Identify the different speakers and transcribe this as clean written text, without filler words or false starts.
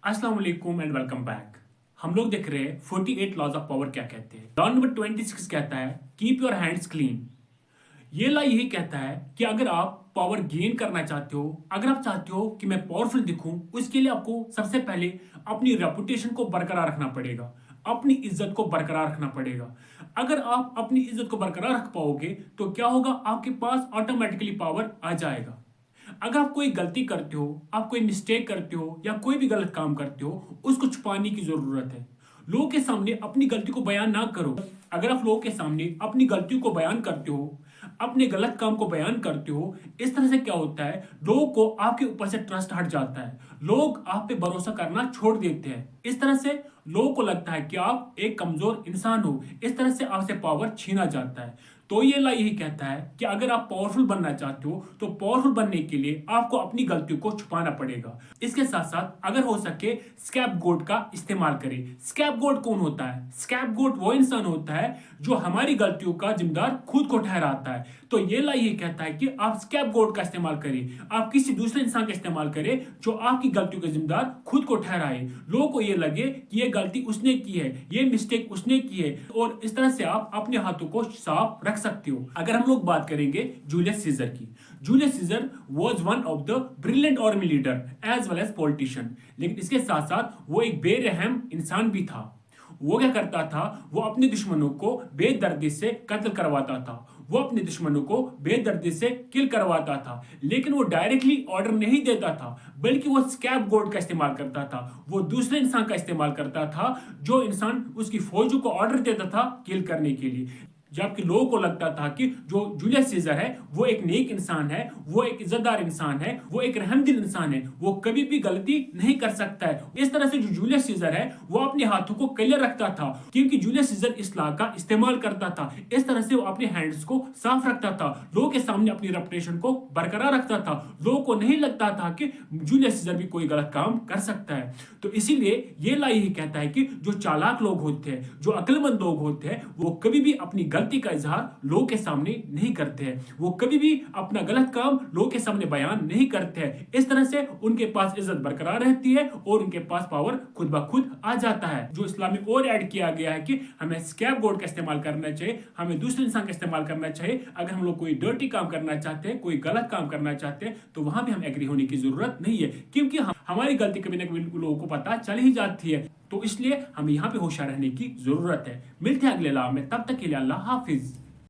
Speaker 1: अस्सलाम वालेकुम and welcome back. हम लोग देख रहे हैं 48 लॉज ऑफ पावर क्या कहते हैं। लॉ नंबर 26 कहता है कीप योर हैंड्स क्लीन। ये लॉ यही कहता है कि अगर आप पावर गेन करना चाहते हो, अगर आप चाहते हो कि मैं पावरफुल दिखूं, उसके लिए आपको सबसे पहले अपनी रेपुटेशन को बरकरार रखना पड़ेगा, अपनी इज्जत को बरकरार रखना पड़ेगा। अगर आप अपनी इज्जत को बरकरार रख पाओगे तो क्या होगा, आपके पास ऑटोमेटिकली पावर आ जाएगा। अगर आप कोई गलती करते हो, आप कोई मिस्टेक करते हो या कोई भी गलत काम करते हो, उसको छुपाने की जरूरत है। लोगों के सामने अपनी गलती को बयान ना करो। अगर आप लोगों के सामने अपनी गलतियों को बयान करते हो, अपने गलत काम को बयान करते हो, इस तरह से क्या होता है, लोगों को आपके ऊपर से ट्रस्ट हट जाता है, लोग आप पे भरोसा करना छोड़ देते हैं। इस तरह से लोगों को लगता है कि आप एक कमजोर इंसान हो, इस तरह से आपसे पावर छीना जाता है। तो ये ला यही कहता है कि अगर आप पावरफुल बनना चाहते हो तो पावरफुल बनने के लिए आपको अपनी गलतियों को छुपाना पड़ेगा। इसके साथ साथ अगर हो सके स्कैपगोट का इस्तेमाल करें। स्कैपगोट कौन होता है? स्कैपगोट वो इंसान होता है जो हमारी गलतियों का जिम्मेदार खुद को ठहराता है। तो ये ला ये कहता है कि आप स्कैपगोट का इस्तेमाल करें, आप किसी दूसरे इंसान का इस्तेमाल करें जो आपकी गलतियों का जिम्मेदार खुद को ठहराए। लोगों को ये लगे कि ये गलती उसने की है, ये मिस्टेक उसने की है, और इस तरह से आप अपने हाथों को साफ रख सकते हो। अगर हम लोग बात करेंगे जूलियस सीजर की, Julius Caesar was one of the brilliant army leader as well as politician. लेकिन इसके साथ साथ वो एक बेरहम इंसान भी था। वो क्या करता था, वो अपने दुश्मनों को बेदर्दी से कत्ल करवाता था, वो अपने दुश्मनों को बेदर्दी से किल करवाता था। लेकिन वो डायरेक्टली ऑर्डर नहीं देता था, बल्कि वो स्कैपगोट का इस्तेमाल करता था। वो दूसरे इंसान का इस्तेमाल करता था जो इंसान उसकी फौजों को ऑर्डर देता था किल करने के लिए। जबकि लोगों को लगता था कि जो जूलियस सीजर है वो एक नेक इंसान है, वो एक इज्जतदार इंसान है, वो एक रहमदिल इंसान है, वो कभी भी गलती नहीं कर सकता है। इस तरह से जो जूलियस सीजर है वो अपने हाथों को क्लियर रखता था, क्योंकि जूलियस सीजर इस लॉ का इस्तेमाल करता था। इस तरह से वो अपने हैंड्स को साफ रखता था, लोगों के सामने अपनी रेपुटेशन को बरकरार रखता था। लोगों को नहीं लगता था कि जूलियस सीजर भी कोई गलत काम कर सकता है। तो इसीलिए ये लॉ यही कहता है कि जो चालाक लोग होते हैं, जो अक्लमंद लोग होते हैं, वो कभी भी अपनी गलती का इजहार लोगों के सामने नहीं करते हैं, वो कभी भी अपना गलत काम लोगों के सामने बयान नहीं करते हैं। इस तरह से उनके पास इज्जत बरकरार रहती है और उनके पास पावर खुद ब खुद आ जाता है। जो इस्लाम में और ऐड किया गया है कि हमें स्कैपगोट का इस्तेमाल करना चाहिए, हमें दूसरे इंसान का इस्तेमाल करना चाहिए। अगर हम लोग कोई डर्टी काम करना चाहते हैं, कोई गलत काम करना चाहते हैं, तो वहां भी हम एग्री होने की जरूरत नहीं है, क्योंकि हमारी गलती कभी ना कभी लोगों को पता चल ही जाती है। तो इसलिए हमें यहाँ पे होशियार रहने की जरूरत है। मिलते हैं अगले लॉ में, तब तक के लिए अल्लाह हाफिज।